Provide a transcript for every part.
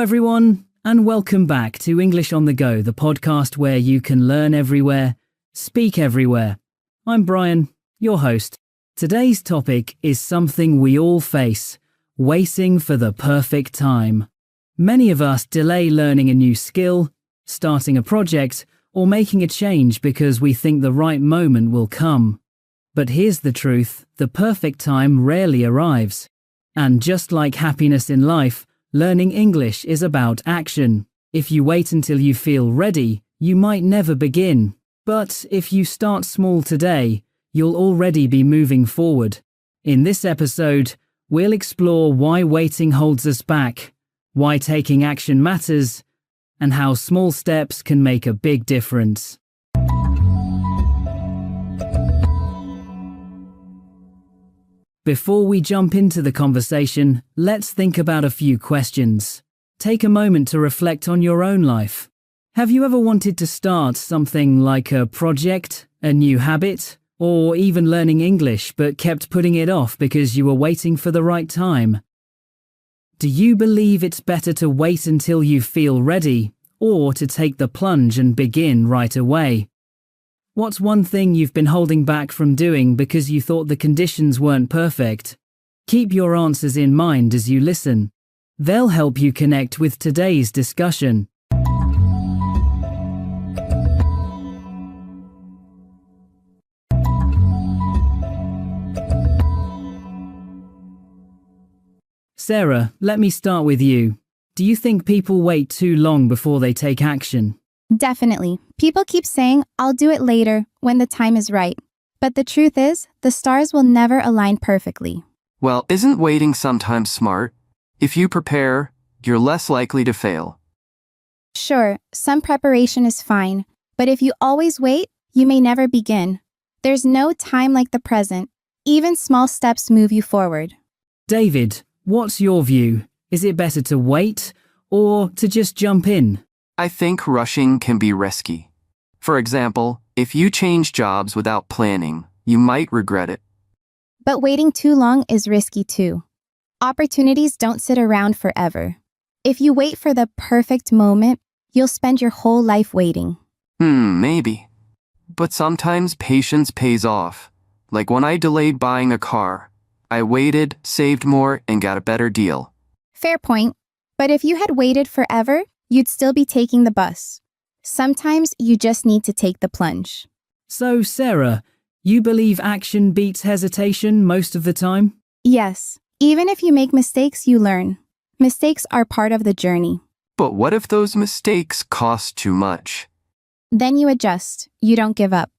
everyone, and welcome back to English on the Go, the podcast where you can learn everywhere, speak everywhere. I'm Brian, your host. Today's topic is something we all face: waiting for the perfect time. Many of us delay learning a new skill, starting a project, or making a change because we think the right moment will come. But here's the truth: the perfect time rarely arrives. And just like happiness in life, learning English is about action. If you wait until you feel ready, you might never begin. But if you start small today, you'll already be moving forward. In this episode, we'll explore why waiting holds us back, why taking action matters, and how small steps can make a big difference. Before we jump into the conversation, let's think about a few questions. Take a moment to reflect on your own life. Have you ever wanted to start something like a project, a new habit, or even learning English but kept putting it off because you were waiting for the right time? Do you believe it's better to wait until you feel ready, or to take the plunge and begin right away? What's one thing you've been holding back from doing because you thought the conditions weren't perfect? Keep your answers in mind as you listen. They'll help you connect with today's discussion. Sarah, let me start with you. Do you think people wait too long before they take action? Definitely. People keep saying, "I'll do it later," when the time is right. But the truth is, the stars will never align perfectly. Well, isn't waiting sometimes smart? If you prepare, you're less likely to fail. Sure, some preparation is fine, but if you always wait, you may never begin. There's no time like the present. Even small steps move you forward. David, what's your view? Is it better to wait or to just jump in? I think rushing can be risky. For example, if you change jobs without planning, you might regret it. But waiting too long is risky too. Opportunities don't sit around forever. If you wait for the perfect moment, you'll spend your whole life waiting. Maybe. But sometimes patience pays off. Like when I delayed buying a car, I waited, saved more, and got a better deal. Fair point. But if you had waited forever, you'd still be taking the bus. Sometimes you just need to take the plunge. So, Sarah, you believe action beats hesitation most of the time? Yes, even if you make mistakes, you learn. Mistakes are part of the journey. But what if those mistakes cost too much? Then you adjust. You don't give up.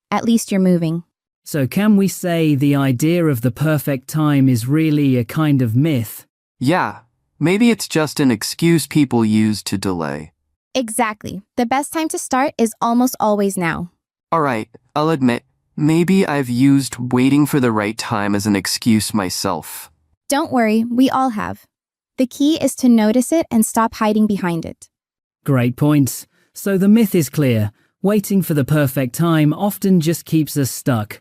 At least you're moving. So can we say the idea of the perfect time is really a kind of myth? Yeah, maybe it's just an excuse people use to delay. Exactly. The best time to start is almost always now. Alright, I'll admit, maybe I've used waiting for the right time as an excuse myself. Don't worry, we all have. The key is to notice it and stop hiding behind it. Great points. So the myth is clear. Waiting for the perfect time often just keeps us stuck.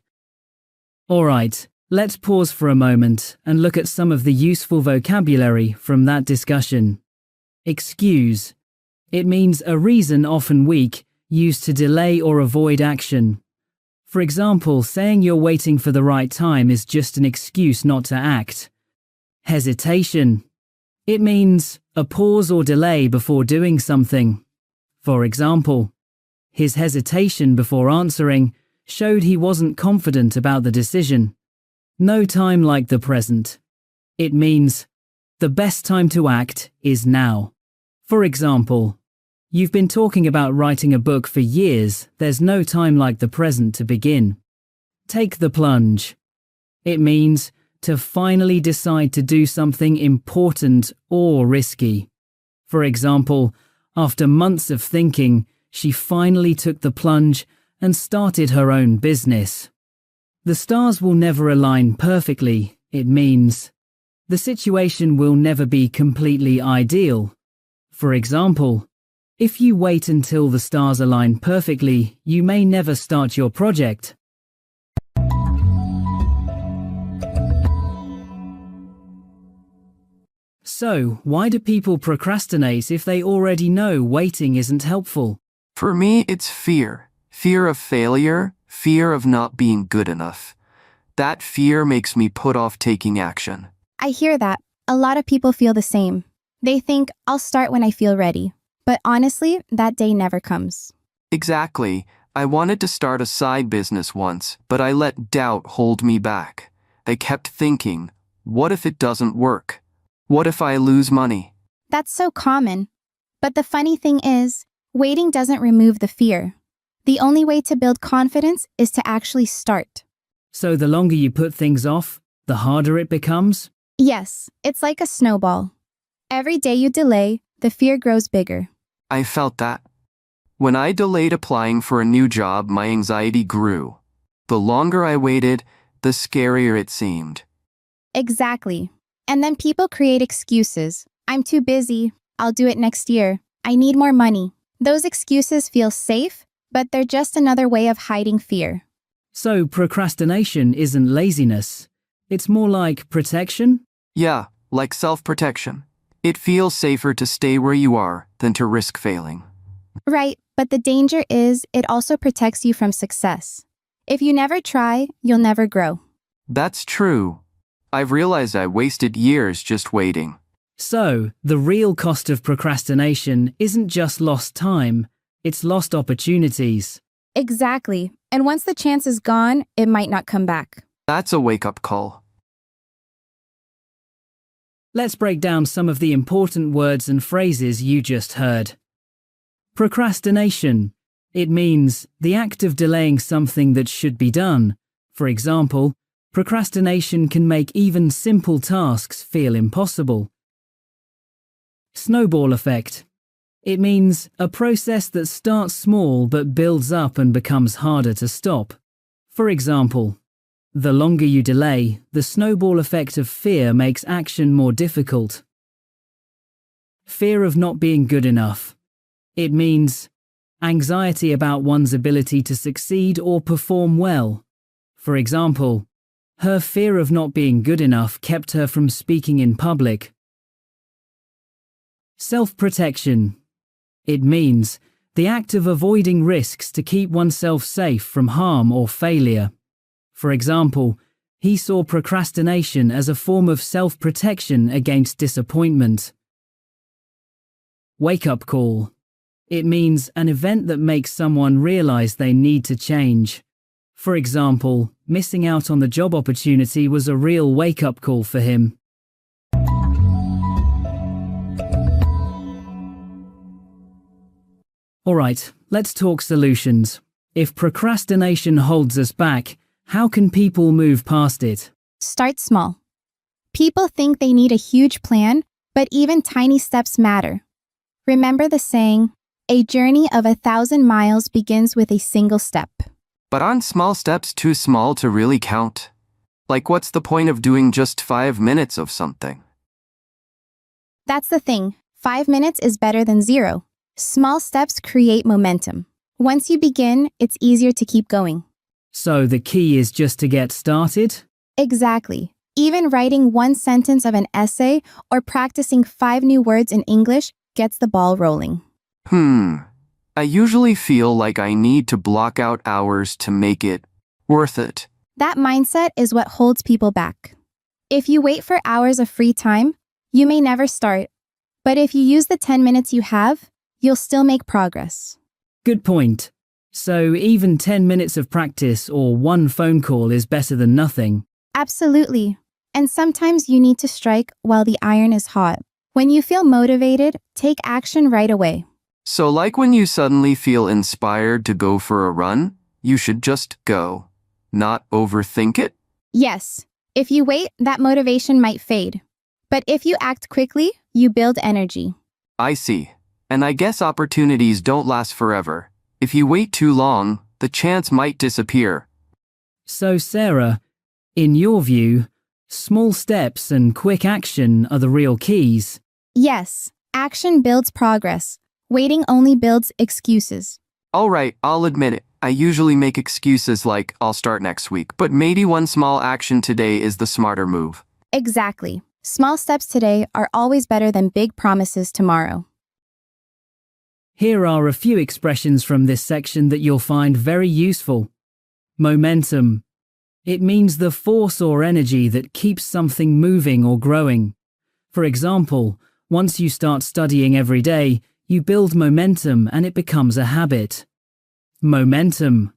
Alright, let's pause for a moment and look at some of the useful vocabulary from that discussion. Excuse. It means a reason, often weak, used to delay or avoid action. For example, saying you're waiting for the right time is just an excuse not to act. Hesitation. It means a pause or delay before doing something. For example, his hesitation before answering showed he wasn't confident about the decision. No time like the present. It means the best time to act is now. For example, you've been talking about writing a book for years. There's no time like the present to begin. Take the plunge. It means to finally decide to do something important or risky. For example, after months of thinking, she finally took the plunge and started her own business. The stars will never align perfectly. It means the situation will never be completely ideal. For example, if you wait until the stars align perfectly, you may never start your project. So, why do people procrastinate if they already know waiting isn't helpful? For me, it's fear. Fear of failure, fear of not being good enough. That fear makes me put off taking action. I hear that. A lot of people feel the same. They think, I'll start when I feel ready. But honestly, that day never comes. Exactly. I wanted to start a side business once, but I let doubt hold me back. I kept thinking, what if it doesn't work? What if I lose money? That's so common. But the funny thing is, waiting doesn't remove the fear. The only way to build confidence is to actually start. So the longer you put things off, the harder it becomes? Yes, it's like a snowball. Every day you delay, the fear grows bigger. I felt that. When I delayed applying for a new job, my anxiety grew. The longer I waited, the scarier it seemed. Exactly. And then people create excuses. I'm too busy. I'll do it next year. I need more money. Those excuses feel safe, but they're just another way of hiding fear. So procrastination isn't laziness. It's more like protection? Yeah, like self-protection. It feels safer to stay where you are than to risk failing. Right, but the danger is it also protects you from success. If you never try, you'll never grow. That's true. I've realized I wasted years just waiting. So, the real cost of procrastination isn't just lost time, it's lost opportunities. Exactly. And once the chance is gone, it might not come back. That's a wake-up call. Let's break down some of the important words and phrases you just heard. Procrastination. It means the act of delaying something that should be done. For example, procrastination can make even simple tasks feel impossible. Snowball effect. It means a process that starts small but builds up and becomes harder to stop. For example, the longer you delay, the snowball effect of fear makes action more difficult. Fear of not being good enough. It means anxiety about one's ability to succeed or perform well. For example, her fear of not being good enough kept her from speaking in public. Self-protection. It means the act of avoiding risks to keep oneself safe from harm or failure. For example, he saw procrastination as a form of self-protection against disappointment. Wake-up call. It means an event that makes someone realize they need to change. For example, missing out on the job opportunity was a real wake-up call for him. Alright, let's talk solutions. If procrastination holds us back, how can people move past it? Start small. People think they need a huge plan, but even tiny steps matter. Remember the saying, a journey of 1,000 miles begins with a single step. But aren't small steps too small to really count? Like, what's the point of doing just 5 minutes of something? That's the thing. 5 minutes is better than 0. Small steps create momentum. Once you begin, it's easier to keep going. So the key is just to get started? Exactly. Even writing one sentence of an essay or practicing 5 new words in English gets the ball rolling. I usually feel like I need to block out hours to make it worth it. That mindset is what holds people back. If you wait for hours of free time, you may never start. But if you use the 10 minutes you have, you'll still make progress. Good point. So even 10 minutes of practice or one phone call is better than nothing. Absolutely. And sometimes you need to strike while the iron is hot. When you feel motivated, take action right away. So like when you suddenly feel inspired to go for a run, you should just go, not overthink it? Yes. If you wait, that motivation might fade. But if you act quickly, you build energy. I see. And I guess opportunities don't last forever. If you wait too long, the chance might disappear. So Sarah, in your view, small steps and quick action are the real keys. Yes, action builds progress. Waiting only builds excuses. Alright, I'll admit it. I usually make excuses like, I'll start next week, but maybe one small action today is the smarter move. Exactly. Small steps today are always better than big promises tomorrow. Here are a few expressions from this section that you'll find very useful. Momentum. It means the force or energy that keeps something moving or growing. For example, once you start studying every day, you build momentum and it becomes a habit. Momentum.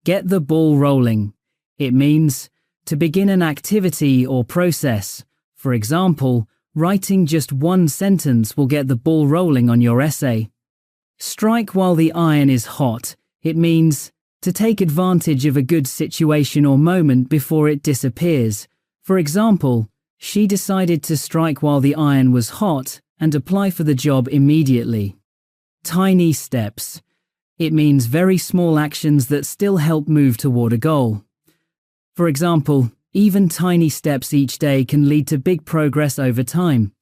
Get the ball rolling. It means to begin an activity or process. For example, writing just one sentence will get the ball rolling on your essay. Strike while the iron is hot. It means to take advantage of a good situation or moment before it disappears. For example, she decided to strike while the iron was hot and apply for the job immediately. Tiny steps. It means very small actions that still help move toward a goal. For example, even tiny steps each day can lead to big progress over time.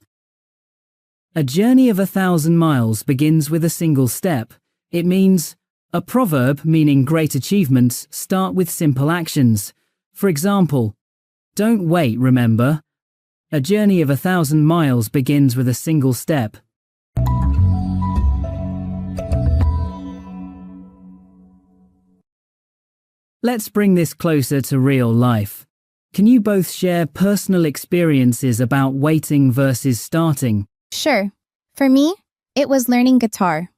A journey of 1,000 miles begins with a single step. It means a proverb meaning great achievements start with simple actions. For example, don't wait, remember. A journey of 1,000 miles begins with a single step. Let's bring this closer to real life. Can you both share personal experiences about waiting versus starting? Sure. For me, it was learning guitar.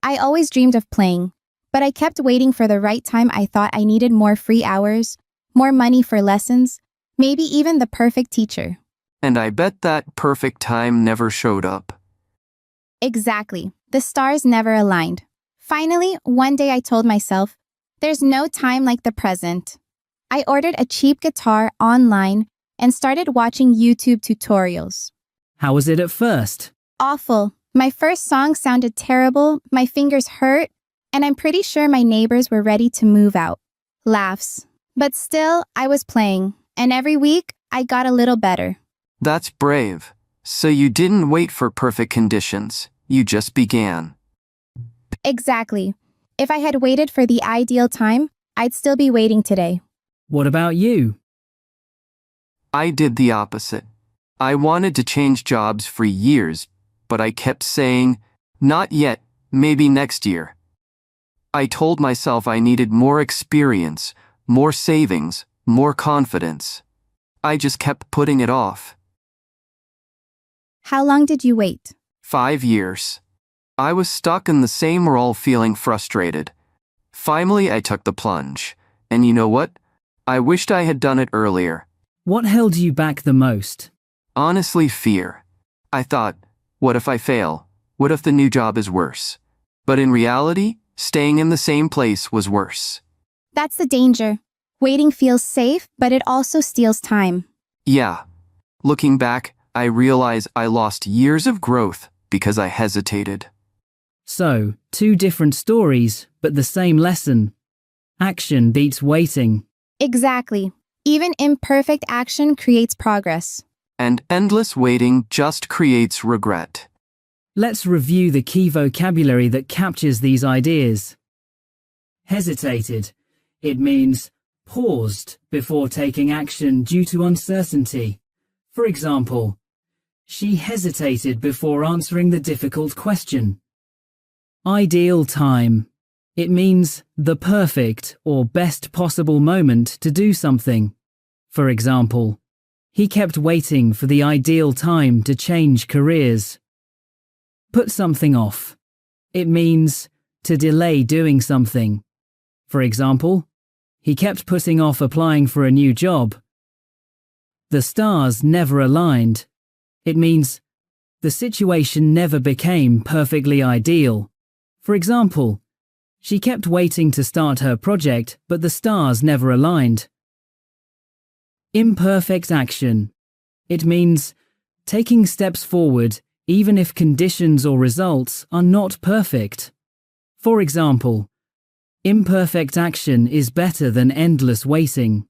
I always dreamed of playing, but I kept waiting for the right time. I thought I needed more free hours, more money for lessons, maybe even the perfect teacher. And I bet that perfect time never showed up. Exactly. The stars never aligned. Finally, one day I told myself, there's no time like the present. I ordered a cheap guitar online and started watching YouTube tutorials. How was it at first? Awful. My first song sounded terrible, my fingers hurt, and I'm pretty sure my neighbors were ready to move out. Laughs. But still, I was playing, and every week, I got a little better. That's brave. So you didn't wait for perfect conditions, you just began. Exactly. If I had waited for the ideal time, I'd still be waiting today. What about you? I did the opposite. I wanted to change jobs for years, but I kept saying, not yet, maybe next year. I told myself I needed more experience, more savings, more confidence. I just kept putting it off. How long did you wait? 5 years. I was stuck in the same role feeling frustrated. Finally, I took the plunge. And you know what? I wished I had done it earlier. What held you back the most? Honestly, fear. I thought, what if I fail? What if the new job is worse? But in reality, staying in the same place was worse. That's the danger. Waiting feels safe, but it also steals time. Yeah. Looking back, I realize I lost years of growth because I hesitated. So, two different stories, but the same lesson. Action beats waiting. Exactly. Even imperfect action creates progress. And endless waiting just creates regret. Let's review the key vocabulary that captures these ideas. Hesitated. It means paused before taking action due to uncertainty. For example, she hesitated before answering the difficult question. Ideal time. It means the perfect or best possible moment to do something. For example, he kept waiting for the ideal time to change careers. Put something off. It means to delay doing something. For example, he kept putting off applying for a new job. The stars never aligned. It means the situation never became perfectly ideal. For example, she kept waiting to start her project, but the stars never aligned. Imperfect action. It means taking steps forward even if conditions or results are not perfect. For example, imperfect action is better than endless waiting.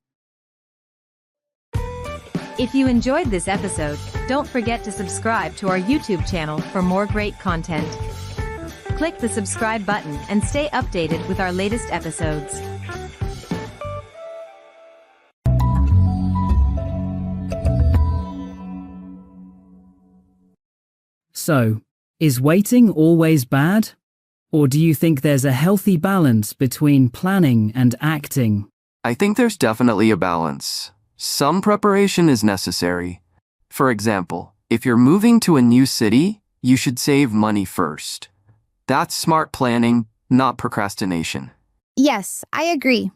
If you enjoyed this episode, don't forget to subscribe to our YouTube channel for more great content. Click the subscribe button and stay updated with our latest episodes. So, is waiting always bad? Or do you think there's a healthy balance between planning and acting? I think there's definitely a balance. Some preparation is necessary. For example, if you're moving to a new city, you should save money first. That's smart planning, not procrastination. Yes, I agree.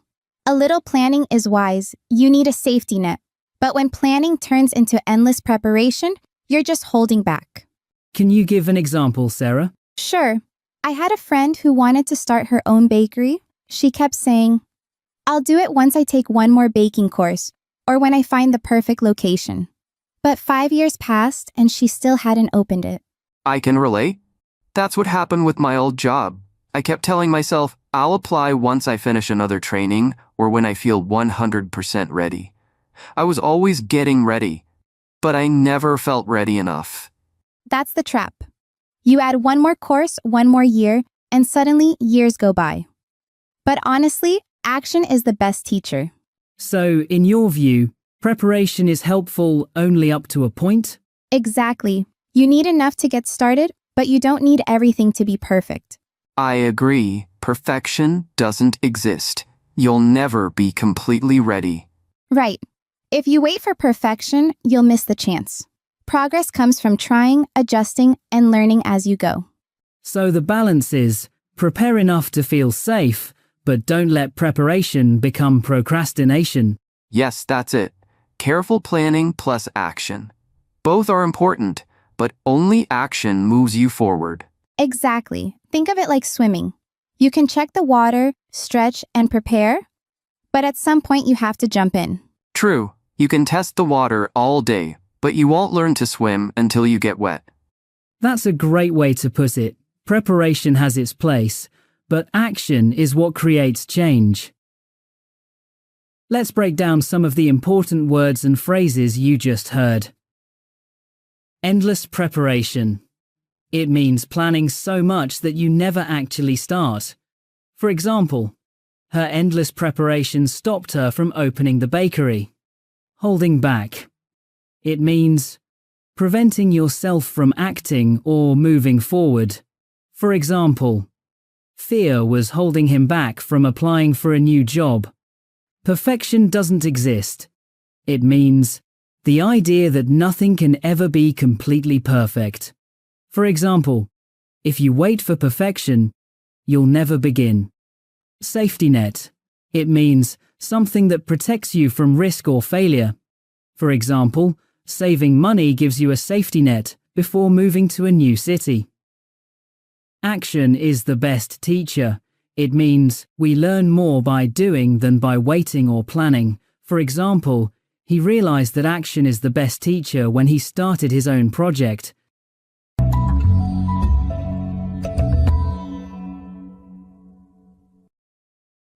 A little planning is wise. You need a safety net. But when planning turns into endless preparation, you're just holding back. Can you give an example, Sarah? Sure. I had a friend who wanted to start her own bakery. She kept saying, "I'll do it once I take one more baking course, or when I find the perfect location." But 5 years passed and she still hadn't opened it. I can relate. That's what happened with my old job. I kept telling myself, I'll apply once I finish another training or when I feel 100% ready. I was always getting ready, but I never felt ready enough. That's the trap. You add one more course, one more year, and suddenly years go by. But honestly, action is the best teacher. So, in your view, preparation is helpful only up to a point? Exactly. You need enough to get started, but you don't need everything to be perfect. I agree. Perfection doesn't exist. You'll never be completely ready. Right. If you wait for perfection, you'll miss the chance. Progress comes from trying, adjusting, and learning as you go. So the balance is, prepare enough to feel safe, but don't let preparation become procrastination. Yes, that's it. Careful planning plus action. Both are important, but only action moves you forward. Exactly. Think of it like swimming. You can check the water, stretch, and prepare, but at some point you have to jump in. True, you can test the water all day, but you won't learn to swim until you get wet. That's a great way to put it. Preparation has its place, but action is what creates change. Let's break down some of the important words and phrases you just heard. Endless preparation. It means planning so much that you never actually start. For example, her endless preparation stopped her from opening the bakery. Holding back. It means preventing yourself from acting or moving forward. For example, fear was holding him back from applying for a new job. Perfection doesn't exist. It means the idea that nothing can ever be completely perfect. For example, if you wait for perfection, you'll never begin. Safety net. It means something that protects you from risk or failure. For example, saving money gives you a safety net before moving to a new city. Action is the best teacher. It means we learn more by doing than by waiting or planning. For example, he realized that action is the best teacher when he started his own project.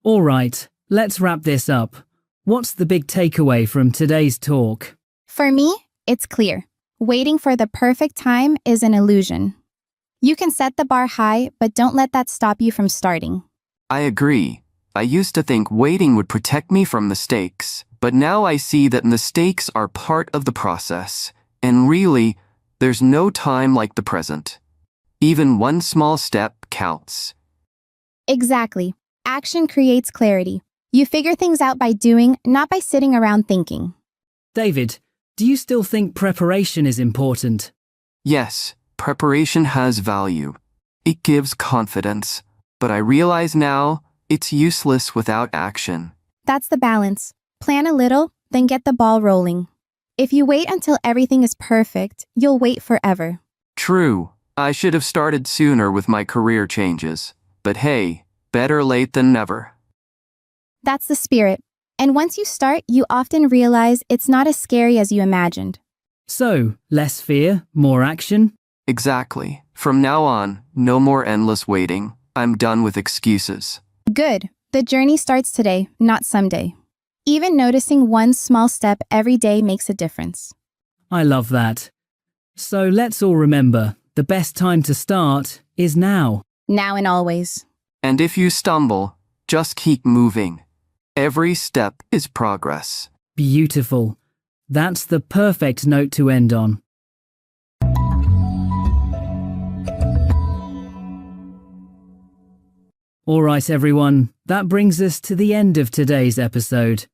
All right, let's wrap this up. What's the big takeaway from today's talk? For me, it's clear. Waiting for the perfect time is an illusion. You can set the bar high, but don't let that stop you from starting. I agree. I used to think waiting would protect me from mistakes, but now I see that mistakes are part of the process, and really, there's no time like the present. Even one small step counts. Exactly. Action creates clarity. You figure things out by doing, not by sitting around thinking. David, do you still think preparation is important? Yes, preparation has value. It gives confidence, but I realize now it's useless without action. That's the balance. Plan a little, then get the ball rolling. If you wait until everything is perfect, you'll wait forever. True, I should have started sooner with my career changes. But hey, better late than never. That's the spirit. And once you start, you often realize it's not as scary as you imagined. So, less fear, more action? Exactly. From now on, no more endless waiting. I'm done with excuses. Good. The journey starts today, not someday. Even noticing one small step every day makes a difference. I love that. So let's all remember, the best time to start is now. Now and always. And if you stumble, just keep moving. Every step is progress. Beautiful. That's the perfect note to end on. Alright everyone, that brings us to the end of today's episode.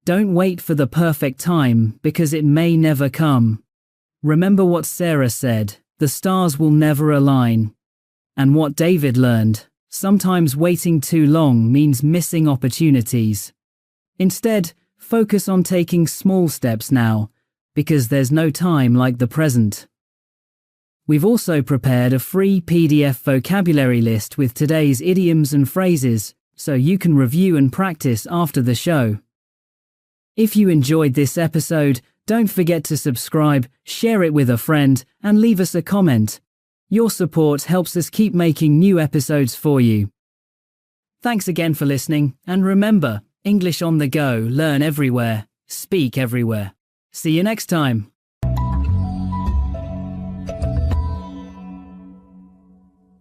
Don't wait for the perfect time because it may never come. Remember what Sarah said, the stars will never align. And what David learned, sometimes waiting too long means missing opportunities. Instead, focus on taking small steps now, because there's no time like the present. We've also prepared a free PDF vocabulary list with today's idioms and phrases, so you can review and practice after the show. If you enjoyed this episode, don't forget to subscribe, share it with a friend, and leave us a comment. Your support helps us keep making new episodes for you. Thanks again for listening, and remember, English on the go, learn everywhere, speak everywhere. See you next time.